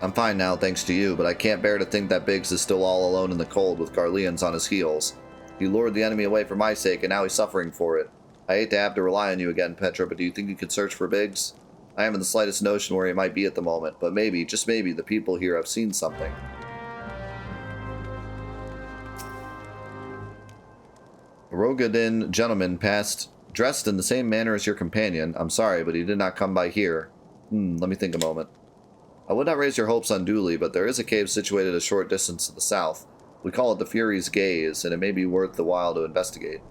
I'm fine now, thanks to you, but I can't bear to think that Biggs is still all alone in the cold with Garleans on his heels. He lured the enemy away for my sake, and now he's suffering for it. I hate to have to rely on you again, Petra, but do you think you could search for Biggs? I haven't the slightest notion where he might be at the moment, but maybe, just maybe, the people here have seen something. A Rogadin gentleman passed dressed in the same manner as your companion. I'm sorry, but he did not come by here. Let me think a moment. I would not raise your hopes unduly, but there is a cave situated a short distance to the south. We call it the Fury's Gaze, and it may be worth the while to investigate.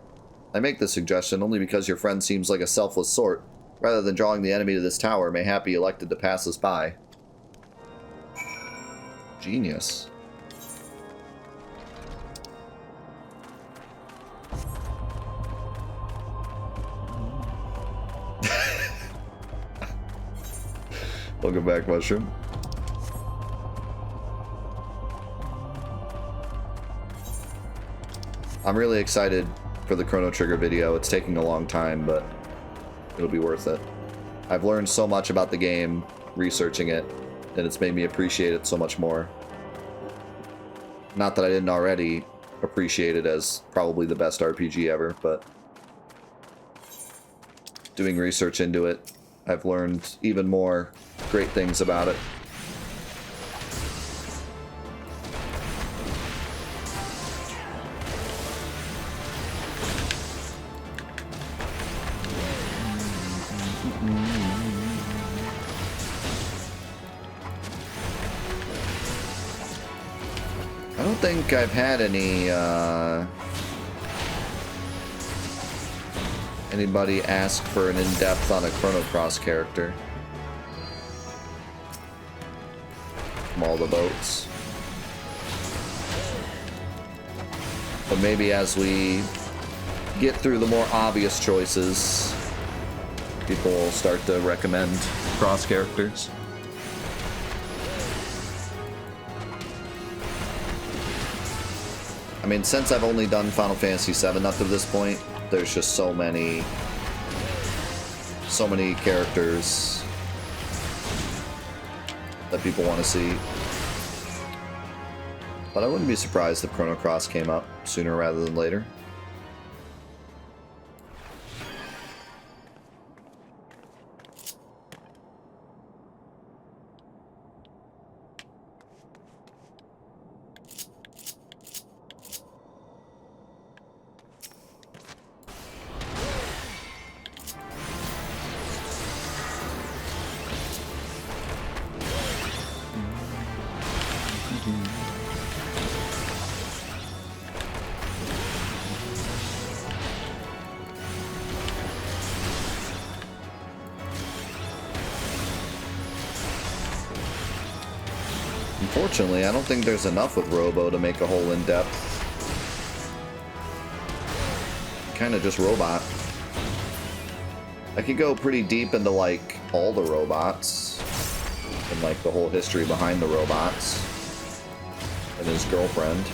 I make this suggestion only because your friend seems like a selfless sort. Rather than drawing the enemy to this tower, mayhap he elected to pass us by. Genius. Welcome back, Mushroom. I'm really excited for the Chrono Trigger video. It's taking a long time, but it'll be worth it. I've learned so much about the game researching it, and it's made me appreciate it so much more. Not that I didn't already appreciate it as probably the best RPG ever, but doing research into it, I've learned even more great things about it. I don't think I've had anybody ask for an in-depth on a Chrono Cross character from all the votes. But maybe as we get through the more obvious choices, people will start to recommend cross characters. I mean, since I've only done Final Fantasy VII up to this point, there's just so many characters that people want to see. But I wouldn't be surprised if Chrono Cross came up sooner rather than later. Unfortunately, I don't think there's enough with Robo to make a whole in-depth. Kind of just robot. I could go pretty deep into, like, all the robots. And, like, the whole history behind the robots. And his girlfriend.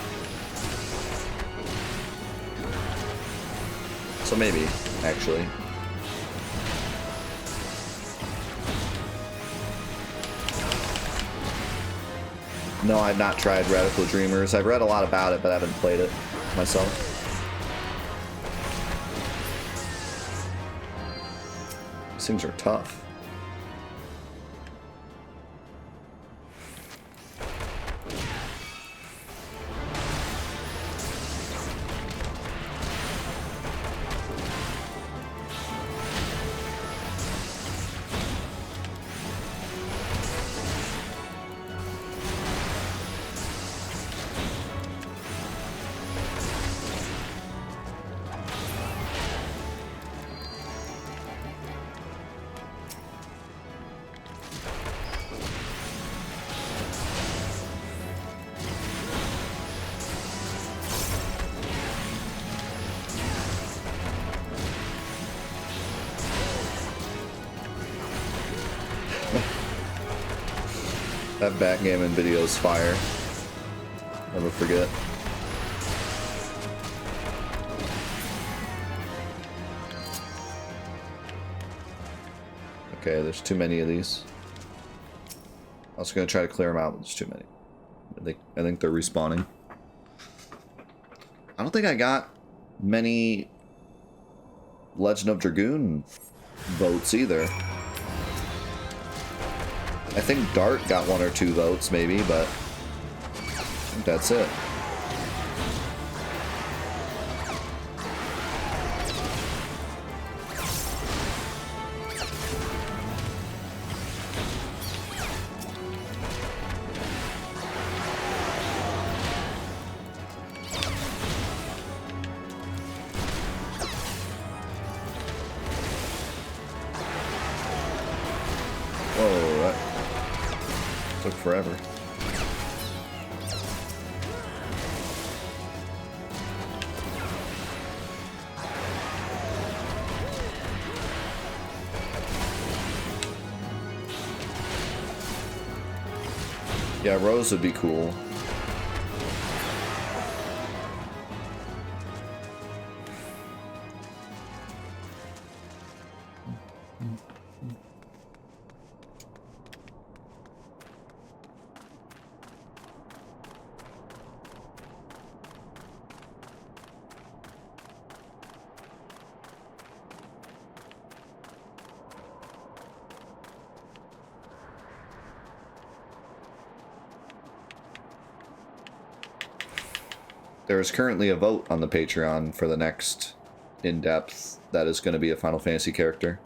So maybe, actually. No, I've not tried Radical Dreamers. I've read a lot about it, but I haven't played it myself. These things are tough. That backgammon video is fire. Never forget. Okay, there's too many of these. was going to try to clear them out, but there's too many. I think they're respawning. I don't think I got many Legend of Dragoon votes either. I think Dart got 1 or 2 votes maybe, but I think that's it. Forever. Yeah, Rose would be cool. There is currently a vote on the Patreon for the next in-depth that is going to be a Final Fantasy character.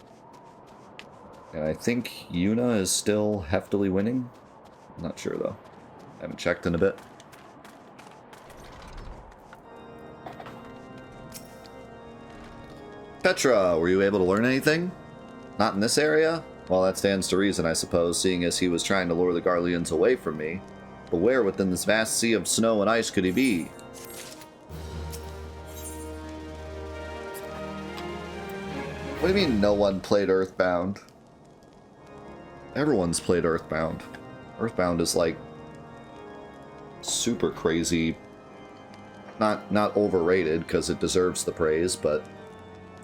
And I think Yuna is still heftily winning. I'm not sure, though. I haven't checked in a bit. Petra, were you able to learn anything? Not in this area? Well, that stands to reason, I suppose, seeing as he was trying to lure the Garleans away from me. But where within this vast sea of snow and ice could he be? What do you mean no one played Earthbound? Everyone's played Earthbound. Earthbound is like super crazy. Not overrated because it deserves the praise, but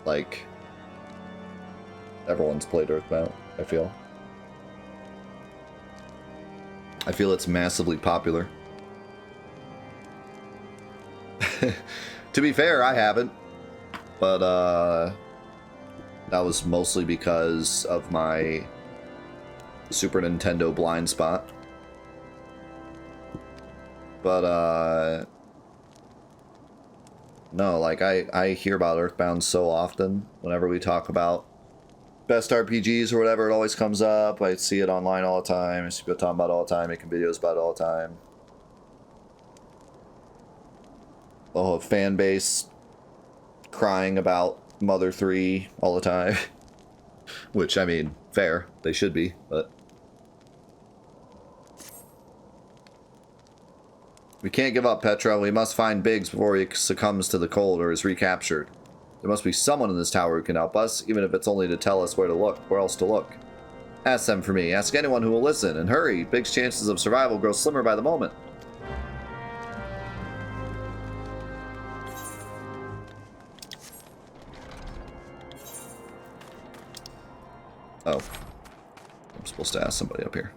like everyone's played Earthbound, I feel. I feel it's massively popular. To be fair, I haven't. But that was mostly because of my Super Nintendo blind spot. But, no, like, I hear about Earthbound so often. Whenever we talk about best RPGs or whatever, it always comes up. I see it online all the time. I see people talking about it all the time, making videos about it all the time. The whole fan base crying about Mother 3 all the time. Which, I mean, fair. They should be, but... We can't give up, Petra. We must find Biggs before he succumbs to the cold or is recaptured. There must be someone in this tower who can help us, even if it's only to tell us where to look, where else to look. Ask them for me. Ask anyone who will listen. And hurry. Biggs' chances of survival grow slimmer by the moment. Oh. I'm supposed to ask somebody up here.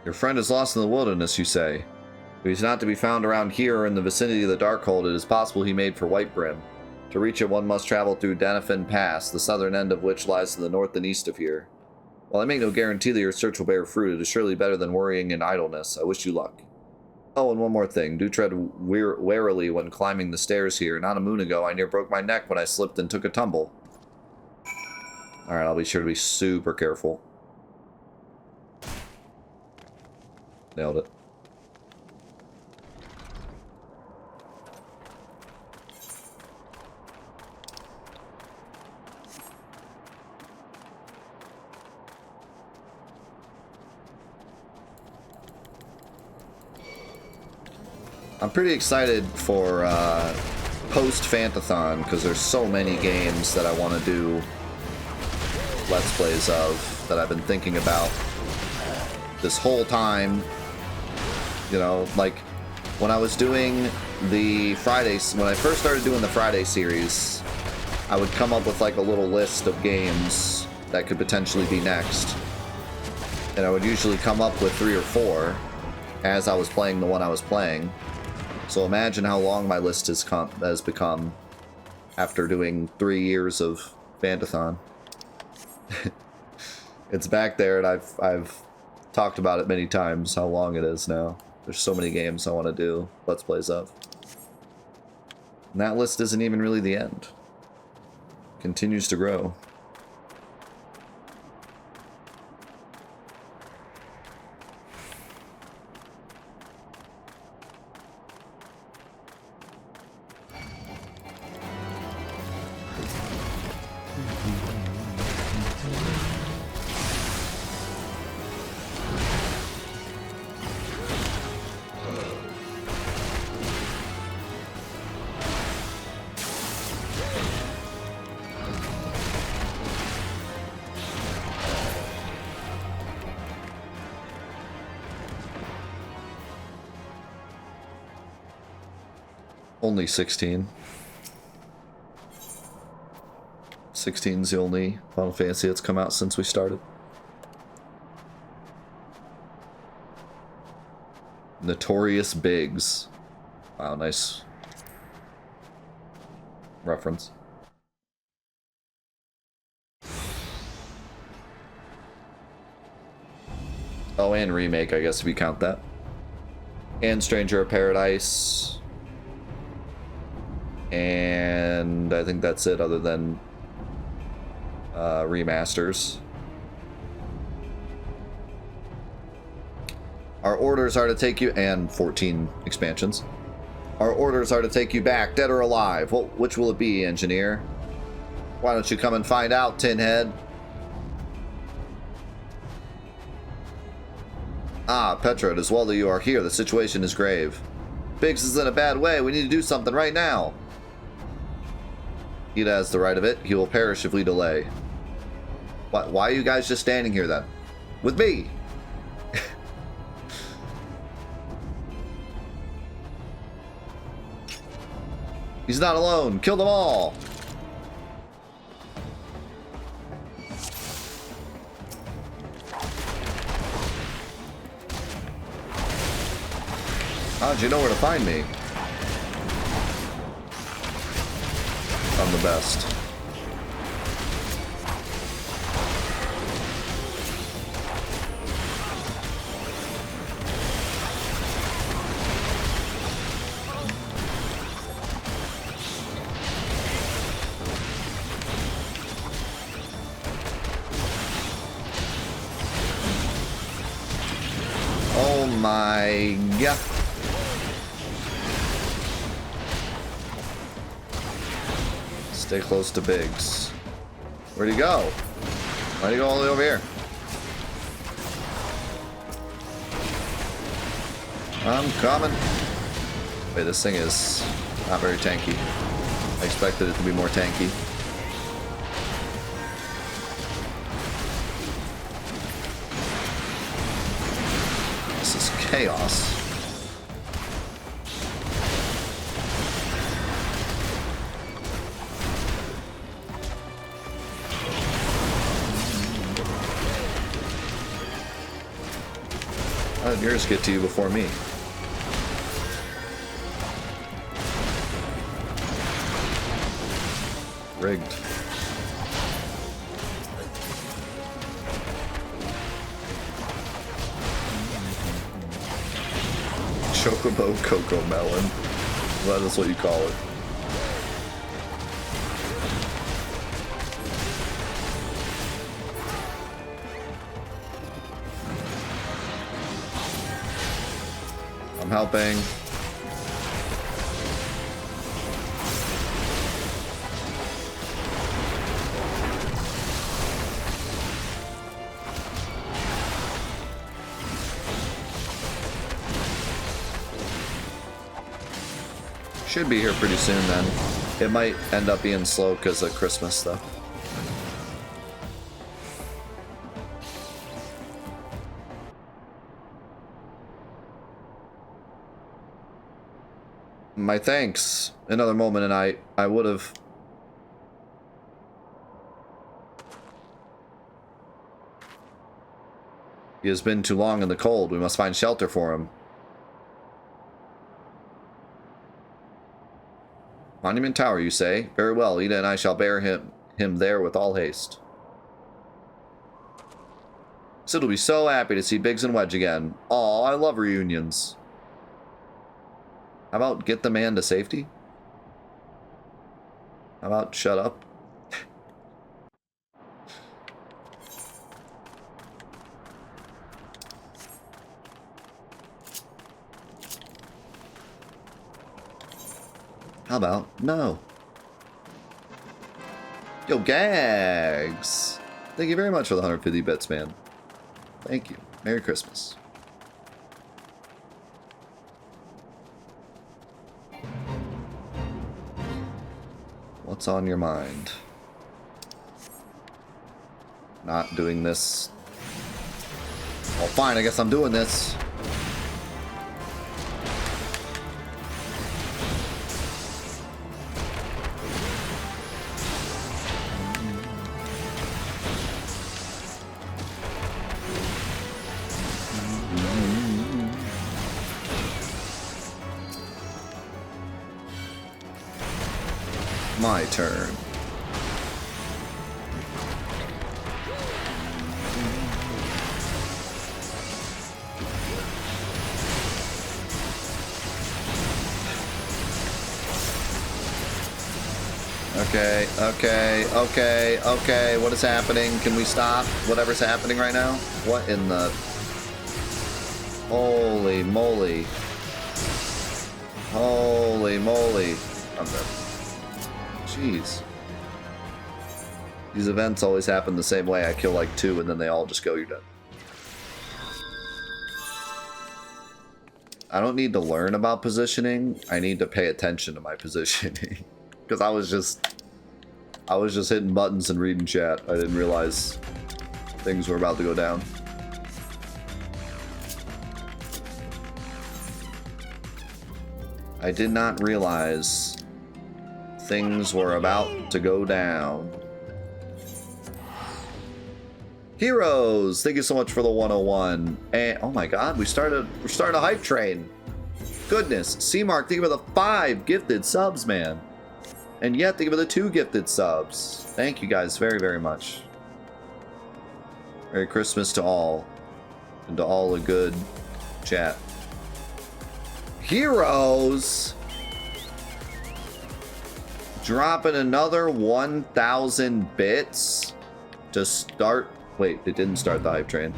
Your friend is lost in the wilderness, you say. If he's not to be found around here or in the vicinity of the Darkhold, it is possible he made for Whitebrim. To reach it, one must travel through Danafin Pass, the southern end of which lies to the north and east of here. While I make no guarantee that your search will bear fruit, it is surely better than worrying in idleness. I wish you luck. Oh, and one more thing. Do tread warily when climbing the stairs here. Not a moon ago, I near broke my neck when I slipped and took a tumble. Alright, I'll be sure to be super careful. Nailed it. I'm pretty excited for post Fantathon because there's so many games that I want to do Let's Plays of that I've been thinking about this whole time. You know, like when I was doing the Fridays, when I first started doing the Friday series, I would come up with like a little list of games that could potentially be next. And I would usually come up with 3 or 4 as I was playing the one I was playing. So imagine how long my list has become after doing 3 years of Fantathon. It's back there, and I've talked about it many times how long it is now. There's so many games I want to do Let's Plays of. And that list isn't even really the end. It continues to grow. Only 16. 16's the only Final Fantasy that's come out since we started. Notorious Biggs. Wow, nice reference. Oh, and remake, I guess, if you count that. And Stranger of Paradise. And I think that's it, other than remasters. Our orders are to take you, and 14 expansions. Our orders are to take you back, dead or alive. Well, which will it be, engineer? Why don't you come and find out, Tinhead? Ah, Petra, it is well that you are here. The situation is grave. Biggs is in a bad way. We need to do something right now. He has the right of it. He will perish if we delay. Why are you guys just standing here then? With me! He's not alone. Kill them all! How'd you know where to find me? I'm the best. Oh my god. Stay close to Biggs. Where'd he go? Why'd he go all the way over here? I'm coming. Wait, this thing is not very tanky. I expected it to be more tanky. This is chaos. How did yours get to you before me? Rigged. Chocobo Cocoa Melon. Well, that's what you call it. I'm helping. Should be here pretty soon then. It might end up being slow because of Christmas though. My thanks. Another moment and I would have... He has been too long in the cold. We must find shelter for him. Monument Tower, you say? Very well, Ida and I shall bear him there with all haste. Sid will be so happy to see Biggs and Wedge again. Aw, I love reunions. How about get the man to safety? How about shut up? How about no? Yo, Gags! Thank you very much for the 150 bits, man. Thank you. Merry Christmas. What's on your mind? Not doing this. Oh, fine, I guess I'm doing this. My turn. Okay. What is happening? Can we stop whatever's happening right now? What in the... Holy moly. Holy moly. I'm dead. Jeez. These events always happen the same way. I kill like 2 and then they all just go, you're dead. I don't need to learn about positioning. I need to pay attention to my positioning. Because I was just hitting buttons and reading chat. I didn't realize things were about to go down. I did not realize things were about to go down. Heroes, thank you so much for the 101. And oh my god, we're starting a hype train. Goodness, C-Mark, thank you for the 5 gifted subs, man. And yet, thank you for the 2 gifted subs. Thank you guys very, very much. Merry Christmas to all. And to all a good chat. Heroes! Dropping another 1,000 bits to start... Wait, it didn't start the hype train.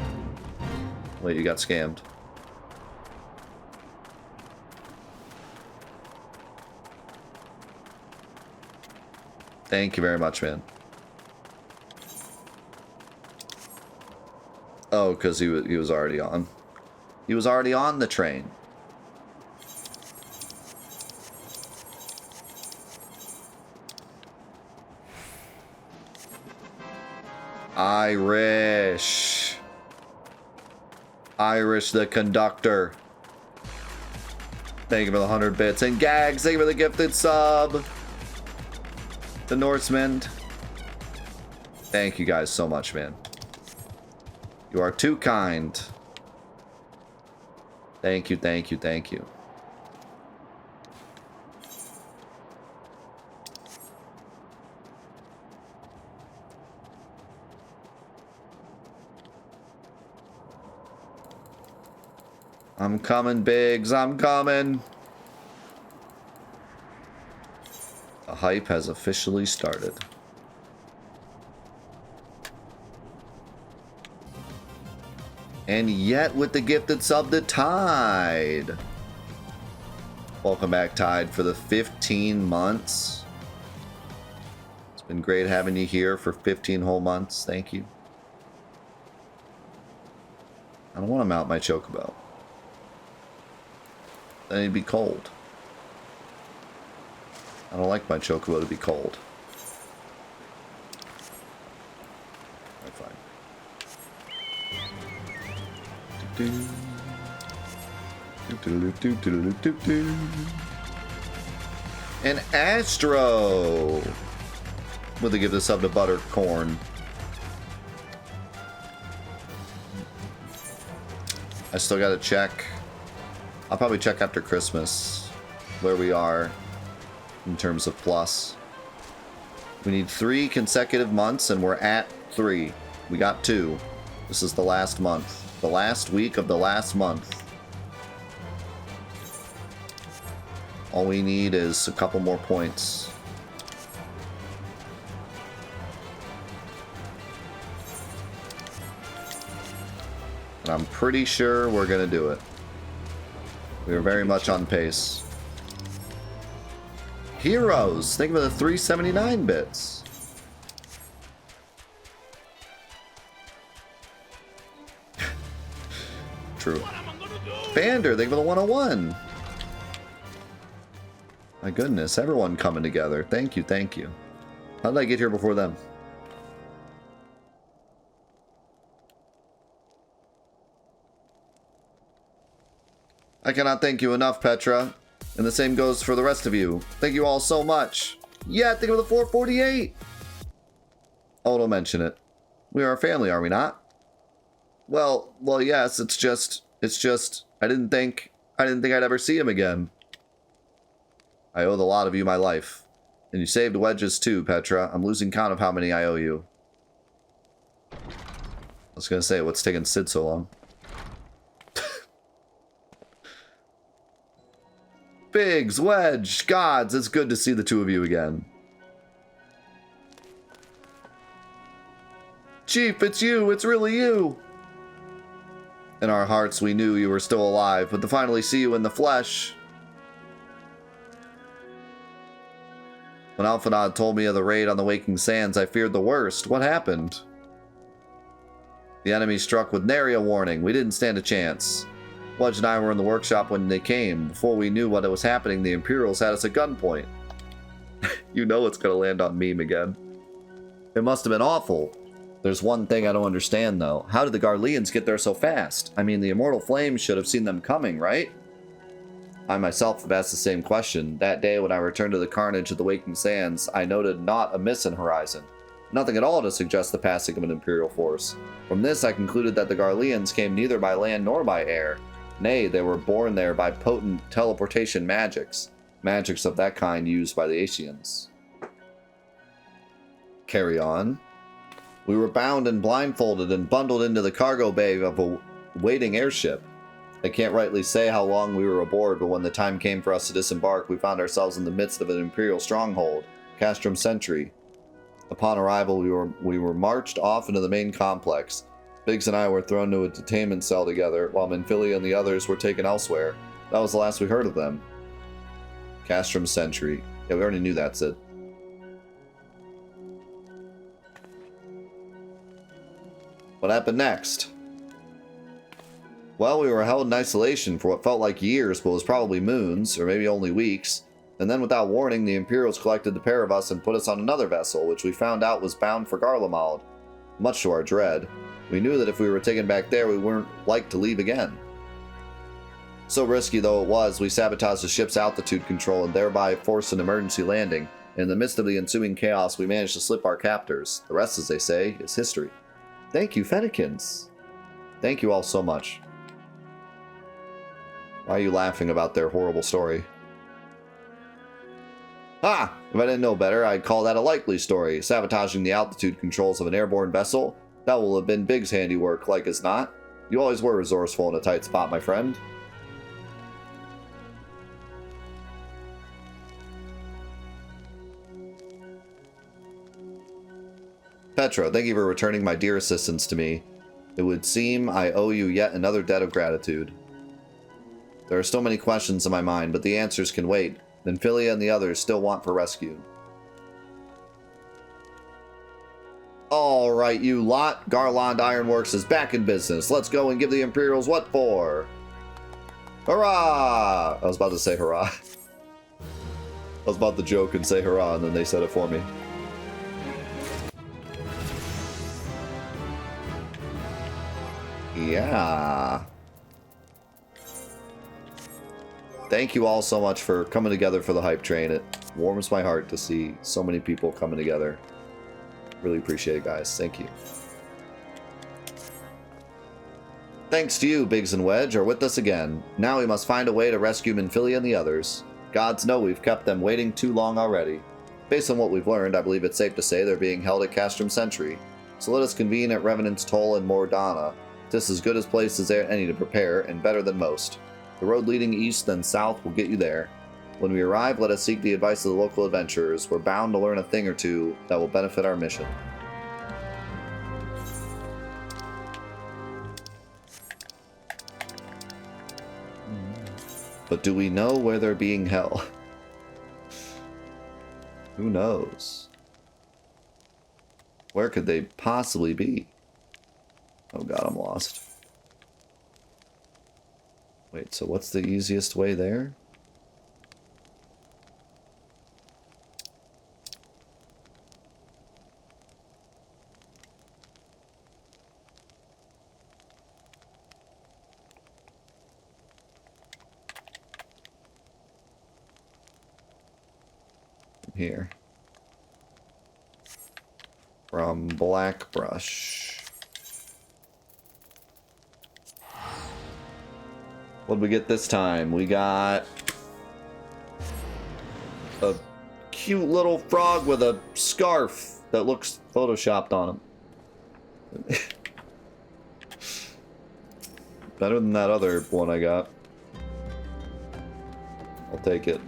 Wait, you got scammed. Thank you very much, man. Oh, because he was already on. He was already on the train. Irish the conductor. Thank you for the 100 bits. And Gags, thank you for the gifted sub. The Norseman. Thank you guys so much, man. You are too kind. Thank you, thank you, thank you. I'm coming, Biggs. I'm coming. The hype has officially started. And yet with the gifted sub to Tide. Welcome back, Tide, for the 15 months. It's been great having you here for 15 whole months. Thank you. I don't want to mount my chocobo. Then it'd be cold. I don't like my chocobo to be cold. Alright, fine. An Astro! Would they give this up to Buttercorn? I still gotta check. I'll probably check after Christmas where we are in terms of plus. We need 3 consecutive months and we're at 3. We got 2. This is the last month. The last week of the last month. All we need is a couple more points. And I'm pretty sure we're gonna do it. We are very much on pace. Heroes! Think of the 379 bits. True. Bander, think of the 101. My goodness, everyone coming together. Thank you, thank you. How did I get here before them? I cannot thank you enough, Petra. And the same goes for the rest of you. Thank you all so much. Yeah, think of the 448. Oh, don't mention it. We are a family, are we not? Well, yes, it's just, I didn't think I'd ever see him again. I owe the lot of you my life. And you saved wedges too, Petra. I'm losing count of how many I owe you. I was gonna say, what's taking Sid so long? Biggs, Wedge, gods, it's good to see the two of you again. Chief, it's you, it's really you. In our hearts, we knew you were still alive, but to finally see you in the flesh. When Alphanod told me of the raid on the Waking Sands, I feared the worst. What happened? The enemy struck with nary a warning. We didn't stand a chance. Wedge and I were in the workshop when they came. Before we knew what was happening, the Imperials had us at gunpoint. You know it's gonna land on meme again. It must have been awful. There's one thing I don't understand, though. How did the Garleans get there so fast? I mean, the Immortal Flames should have seen them coming, right? I myself have asked the same question. That day when I returned to the carnage of the Waking Sands, I noted not a miss in horizon. Nothing at all to suggest the passing of an Imperial force. From this, I concluded that the Garleans came neither by land nor by air. Nay, they were born there by potent teleportation magics. Magics of that kind used by the Asians. Carry on. We were bound and blindfolded and bundled into the cargo bay of a waiting airship. I can't rightly say how long we were aboard, but when the time came for us to disembark, we found ourselves in the midst of an Imperial stronghold, Castrum Sentry. Upon arrival, we were marched off into the main complex. Biggs and I were thrown to a detainment cell together, while Minfilia and the others were taken elsewhere. That was the last we heard of them. Castrum Sentry. Yeah, we already knew that, Sid. What happened next? Well, we were held in isolation for what felt like years, but was probably moons, or maybe only weeks. And then without warning, the Imperials collected the pair of us and put us on another vessel, which we found out was bound for Garlemald. Much to our dread. We knew that if we were taken back there, we weren't like to leave again. So risky though it was, we sabotaged the ship's altitude control and thereby forced an emergency landing. In the midst of the ensuing chaos, we managed to slip our captors. The rest, as they say, is history. Thank you, Fennekins. Thank you all so much. Why are you laughing about their horrible story? Ah! If I didn't know better, I'd call that a likely story. Sabotaging the altitude controls of an airborne vessel? That will have been Biggs' handiwork, like as not. You always were resourceful in a tight spot, my friend. Petra, thank you for returning my dear assistance to me. It would seem I owe you yet another debt of gratitude. There are still many questions in my mind, but the answers can wait. Minfilia and the others still want for rescue. Alright, you lot. Garland Ironworks is back in business. Let's go and give the Imperials what for. Hurrah! I was about to say hurrah. was about to joke and say hurrah, and then they said it for me. Yeah. Thank you all so much for coming together for the hype train. It warms my heart to see so many people coming together. Really appreciate it, guys. Thank you. Thanks to you, Biggs and Wedge, are with us again. Now we must find a way to rescue Minfilia and the others. Gods know we've kept them waiting too long already. Based on what we've learned, I believe it's safe to say they're being held at Castrum Sentry. So let us convene at Revenant's Toll in Mordana. This is as good a place as any to prepare, and better than most. The road leading east and south will get you there. When we arrive, let us seek the advice of the local adventurers. We're bound to learn a thing or two that will benefit our mission. But do we know where they're being held? Who knows? Where could they possibly be? Oh god, I'm lost. Wait, so what's the easiest way there? Here. From Blackbrush. What did we get this time? We got a cute little frog with a scarf that looks photoshopped on him. Better than that other one I got. I'll take it.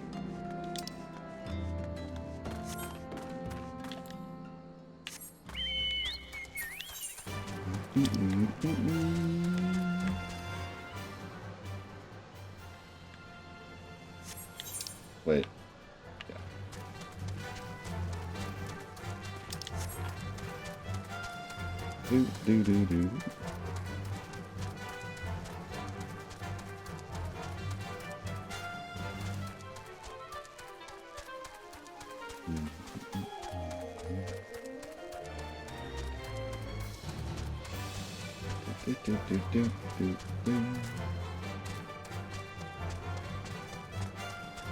Wait. Yeah. Do.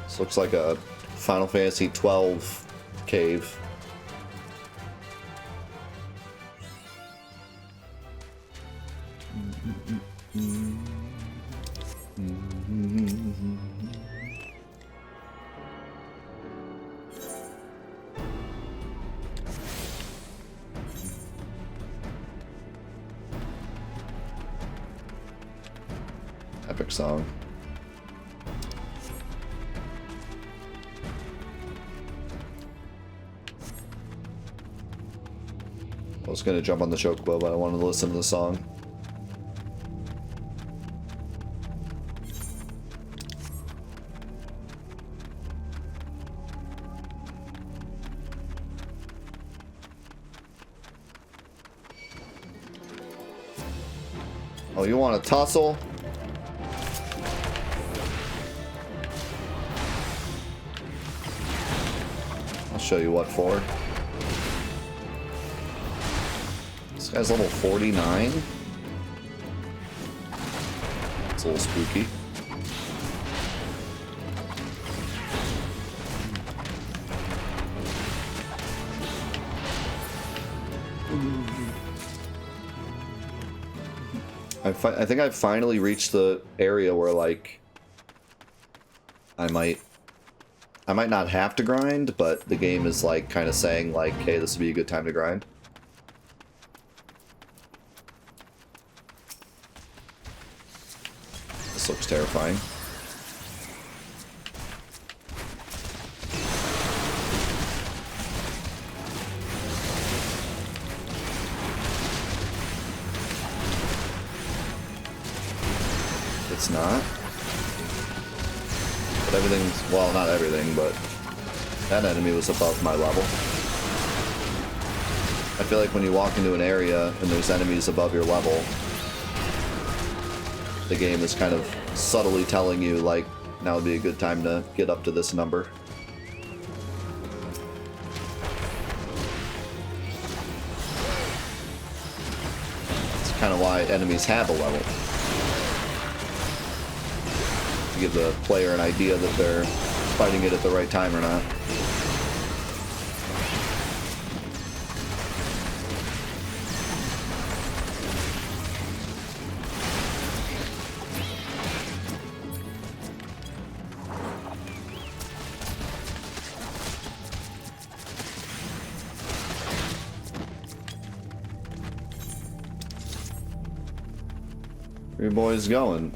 This looks like a Final Fantasy XII cave. Epic song. I was gonna jump on the chocobo, but I wanted to listen to the song. Oh, you want to tussle? I'll show you what for. This guy's level 49. It's a little spooky. I think I've finally reached the area where, like, I might not have to grind, but the game is, like, kind of saying, like, hey, this would be a good time to grind. This looks terrifying. It's not. But everything's, well, not everything, but that enemy was above my level. I feel like when you walk into an area and there's enemies above your level, the game is kind of subtly telling you, like, now would be a good time to get up to this number. kind of why enemies have a level. To give the player an idea that they're fighting it at the right time or not. Where you boys going?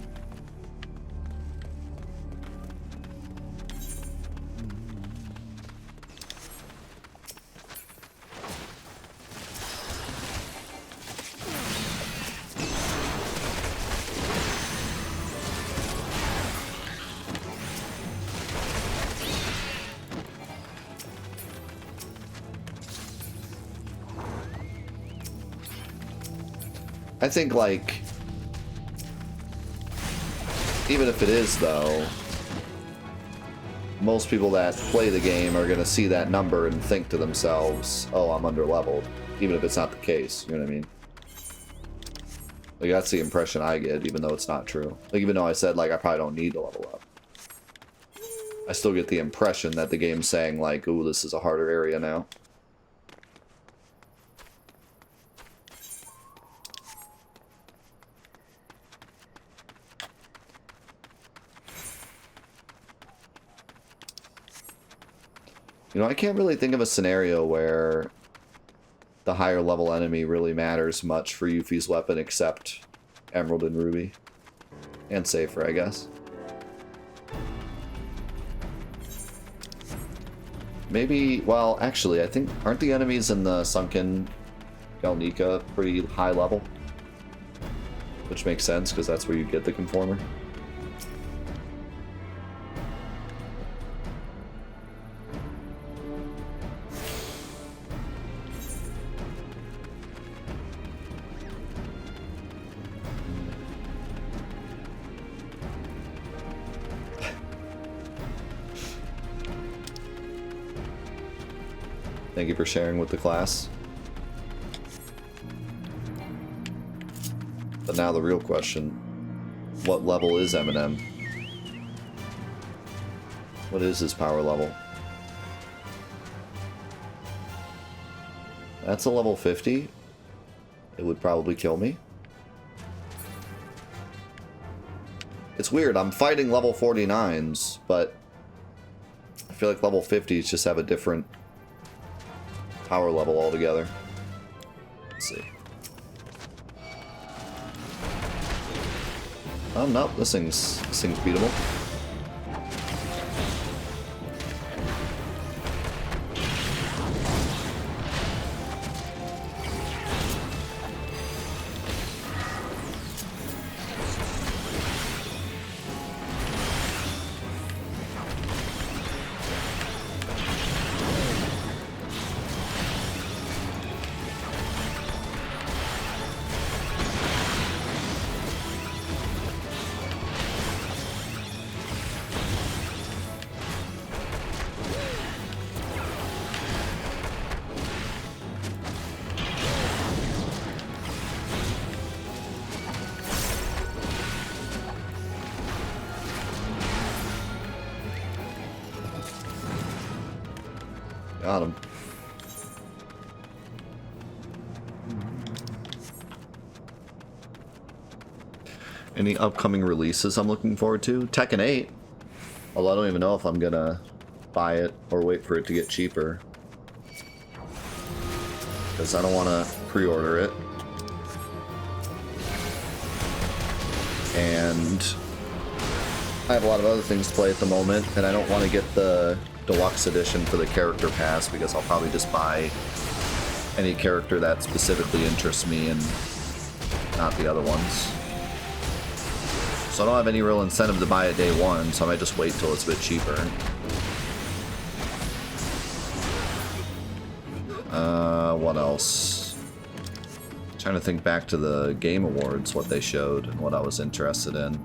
I think, like, even if it is, though, most people that play the game are going to see that number and think to themselves, oh, I'm underleveled, even if it's not the case, you know what I mean? Like, that's the impression I get, even though it's not true. Like, even though I said, like, I probably don't need to level up. I still get the impression that the game's saying, like, ooh, this is a harder area now. You know, I can't really think of a scenario where the higher level enemy really matters much for Yuffie's weapon except Emerald and Ruby. And Safer, I guess. Maybe, well, actually, I think, aren't the enemies in the sunken Galnica pretty high level? Which makes sense, because that's where you get the Conformer. Thank you for sharing with the class. But now the real question, what level is Eminem? What is his power level? That's a level 50. It would probably kill me. It's weird, I'm fighting level 49s, but I feel like level 50s just have a different power level altogether. Let's see. Oh no, this thing's beatable. Got him. Any upcoming releases I'm looking forward to? Tekken 8. Although I don't even know if I'm gonna buy it or wait for it to get cheaper. Because I don't want to pre-order it. And I have a lot of other things to play at the moment, and I don't want to get the deluxe edition for the character pass because I'll probably just buy any character that specifically interests me and not the other ones. So I don't have any real incentive to buy it day one, so I might just wait till it's a bit cheaper. What else? Trying to think back to the Game Awards, what they showed and what I was interested in.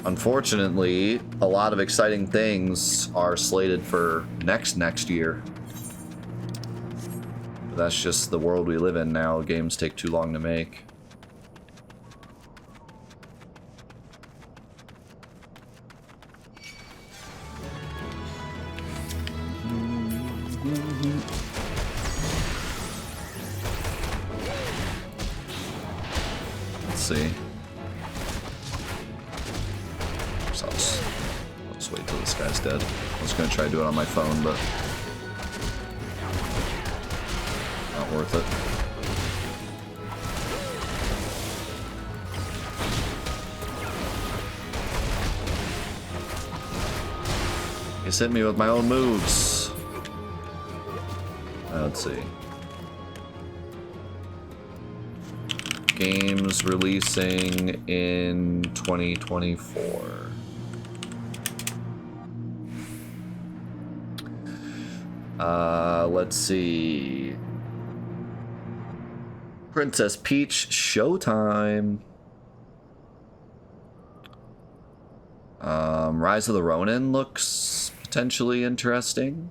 Unfortunately, a lot of exciting things are slated for next year. That's just the world we live in now. Games take too long to make. Let's see. So let's wait till this guy's dead. I was gonna try to do it on my phone, but not worth it. He's hit me with my own moves. Let's see. Games releasing in 2024. Let's see. Princess Peach Showtime. Rise of the Ronin looks potentially interesting.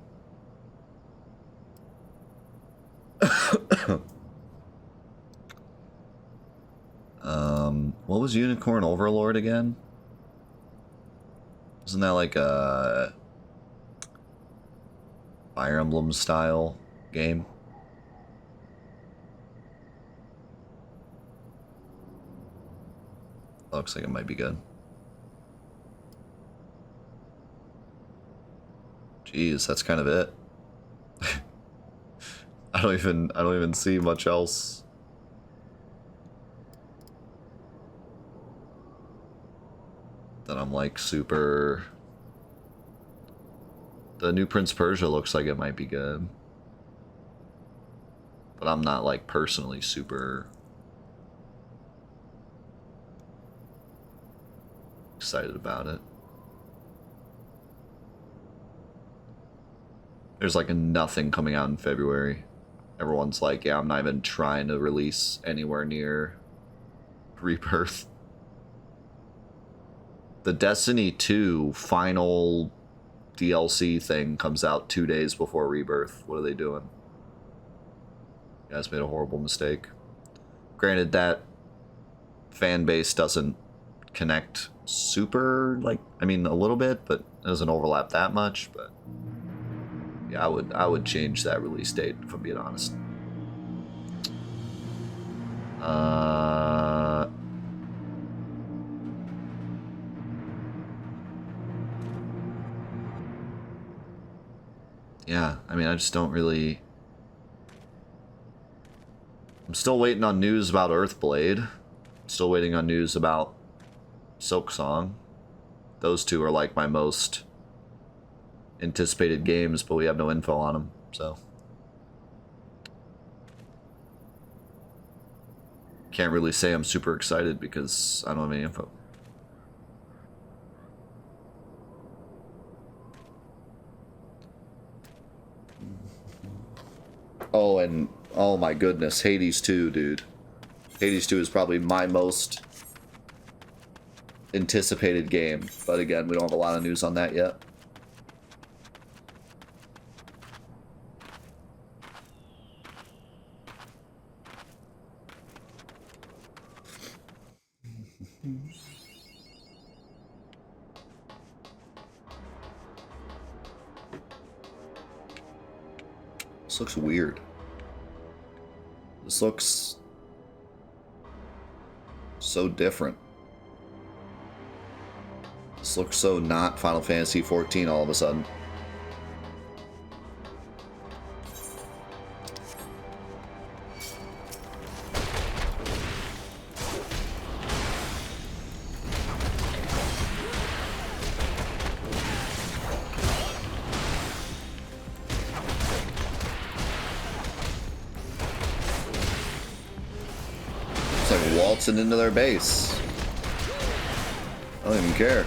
What was Unicorn Overlord again? Isn't that like a Fire Emblem style game? Looks like it might be good. Jeez, that's kind of it. I don't even see much else. That I'm like super. The new Prince Persia looks like it might be good. But I'm not like personally super excited about it. There's like nothing coming out in February. Everyone's like, yeah, I'm not even trying to release anywhere near Rebirth. The Destiny 2 final DLC thing comes out 2 days before Rebirth. What are they doing? You guys made a horrible mistake. Granted, that fan base doesn't connect super, like, I mean, a little bit, but it doesn't overlap that much, but yeah, I would change that release date, if I'm being honest. Yeah, I mean, I just don't really. I'm still waiting on news about Earthblade. Still waiting on news about Silksong. Those two are like my most anticipated games, but we have no info on them, so can't really say I'm super excited because I don't have any info. Oh, and oh my goodness, Hades 2, dude. Hades 2 is probably my most anticipated game, but again, we don't have a lot of news on that yet. This looks weird. This looks so different. This looks so not Final Fantasy XIV all of a sudden. Waltzing into their base. I don't even care.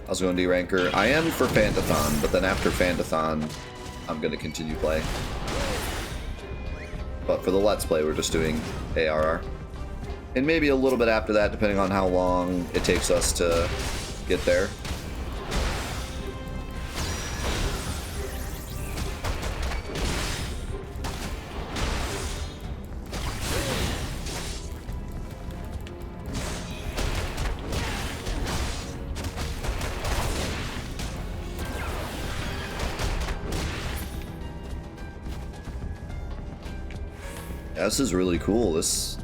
I was going to D-Ranker. I am for Fantathon, but then after Fantathon, I'm going to continue playing. But for the Let's Play, we're just doing ARR. And maybe a little bit after that, depending on how long it takes us to get there. Yeah, this is really cool. This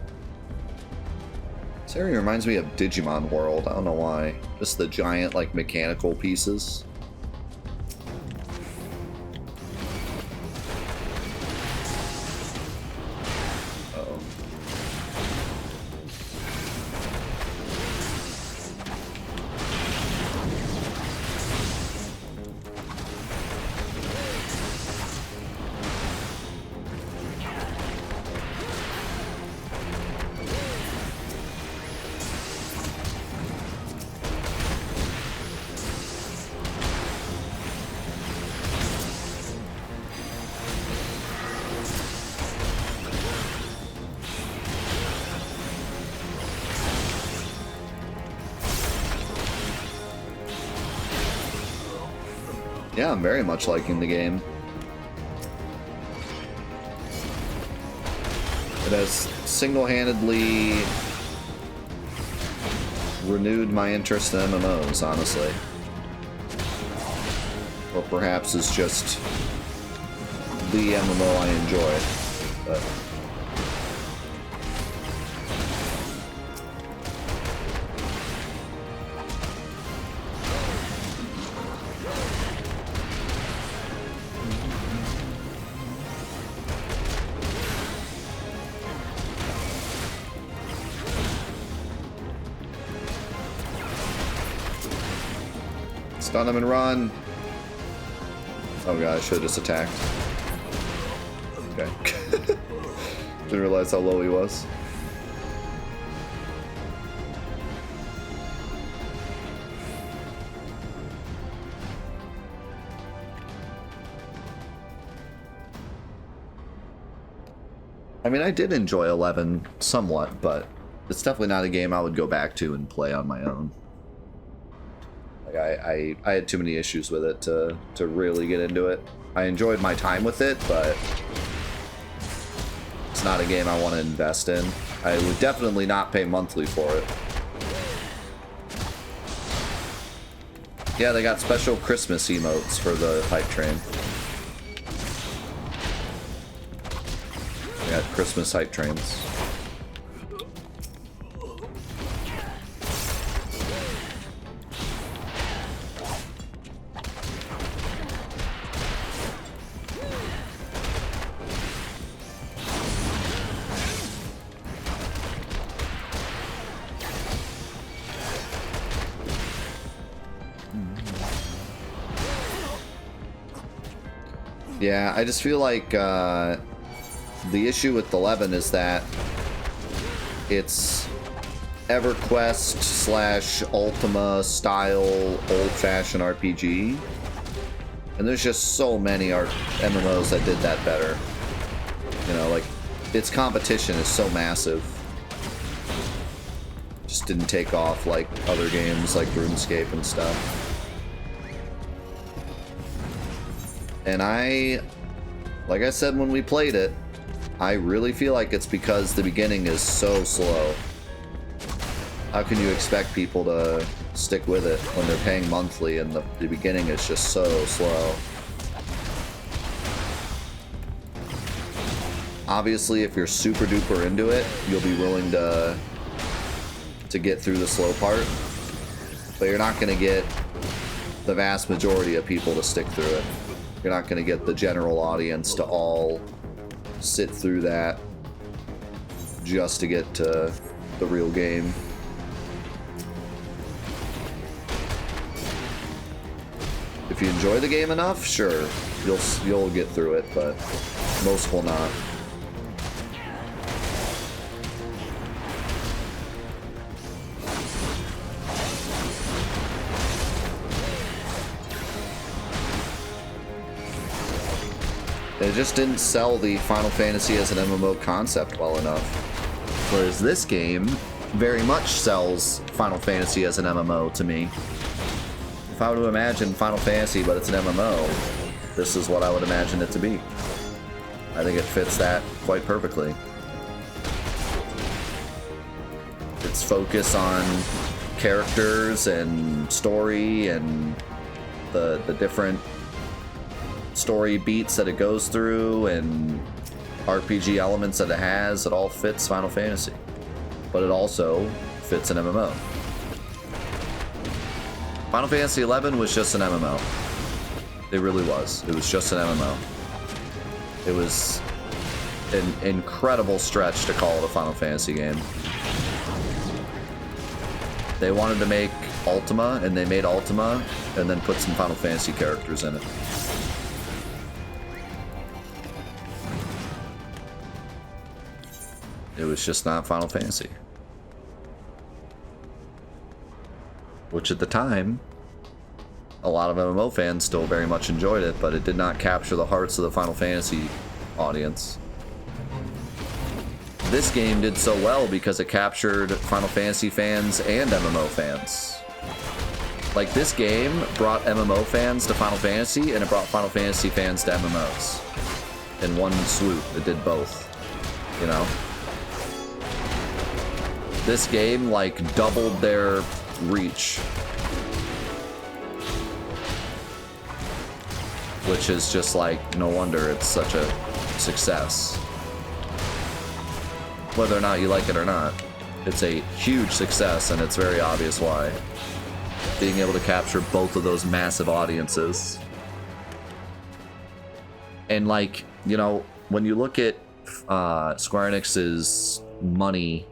area reminds me of Digimon World. I don't know why. Just the giant, like, mechanical pieces. Uh-oh. Yeah, I'm very much liking the game. It has single-handedly renewed my interest in MMOs, honestly. Or perhaps it's just the MMO I enjoy. But stun him and run. Oh god, I should have just attacked. Okay. Didn't realize how low he was. I mean, I did enjoy 11 somewhat, but it's definitely not a game I would go back to and play on my own. I had too many issues with it to really get into it. I enjoyed my time with it, but it's not a game I want to invest in. I would definitely not pay monthly for it. Yeah, they got special Christmas emotes for the hype train. They got Christmas hype trains. Yeah, I just feel like the issue with 11 is that it's EverQuest slash Ultima style old-fashioned RPG, and there's just so many MMOs that did that better. You know, like, its competition is so massive. Just didn't take off like other games like RuneScape and stuff. And like I said when we played it, I really feel like it's because the beginning is so slow. How can you expect people to stick with it when they're paying monthly and the beginning is just so slow? Obviously, if you're super duper into it, you'll be willing to get through the slow part, but you're not going to get the vast majority of people to stick through it. You're not going to get the general audience to all sit through that just to get to the real game. If you enjoy the game enough, sure, you'll get through it, but most will not. They just didn't sell the Final Fantasy as an MMO concept well enough. Whereas this game very much sells Final Fantasy as an MMO to me. If I were to imagine Final Fantasy, but it's an MMO, this is what I would imagine it to be. I think it fits that quite perfectly. Its focus on characters and story and the different story beats that it goes through and RPG elements that it has, it all fits Final Fantasy. But it also fits an MMO. Final Fantasy XI was just an MMO. It really was. It was just an MMO. It was an incredible stretch to call it a Final Fantasy game. They wanted to make Ultima, and they made Ultima, and then put some Final Fantasy characters in it. It was just not Final Fantasy. Which at the time, a lot of MMO fans still very much enjoyed it, but it did not capture the hearts of the Final Fantasy audience. This game did so well because it captured Final Fantasy fans and MMO fans. Like, this game brought MMO fans to Final Fantasy, and it brought Final Fantasy fans to MMOs. In one swoop, it did both, you know? This game, like, doubled their reach. Which is just like, no wonder it's such a success. Whether or not you like it or not, it's a huge success, and it's very obvious why. Being able to capture both of those massive audiences. And like, you know, when you look at Square Enix's money,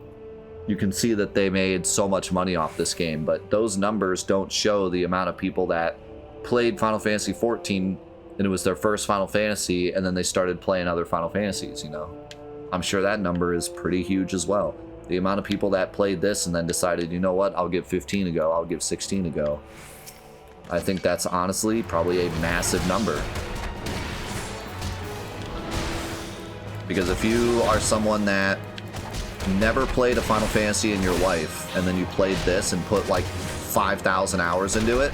you can see that they made so much money off this game, but those numbers don't show the amount of people that played Final Fantasy XIV and it was their first Final Fantasy, and then they started playing other Final Fantasies, you know? I'm sure that number is pretty huge as well. The amount of people that played this and then decided, you know what, I'll give 15 a go, I'll give 16 a go. I think that's honestly probably a massive number. Because if you are someone that never played a Final Fantasy in your life, and then you played this and put like 5,000 hours into it,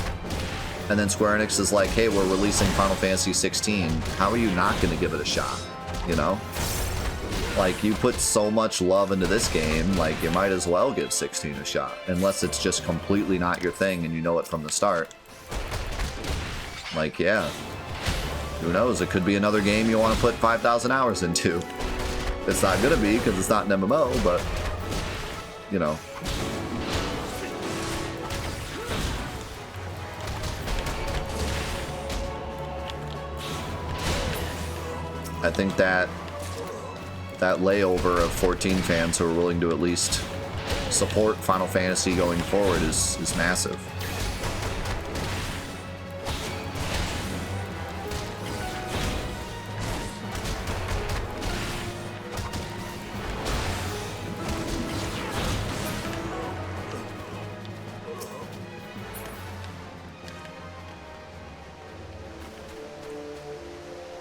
and then Square Enix is like, hey, we're releasing Final Fantasy 16, how are you not going to give it a shot, you know? Like, you put so much love into this game, like, you might as well give 16 a shot, unless it's just completely not your thing and you know it from the start. Like, yeah, who knows, it could be another game you want to put 5,000 hours into. It's not gonna be, because it's not an MMO, but, you know. I think that layover of 14 fans who are willing to at least support Final Fantasy going forward is massive.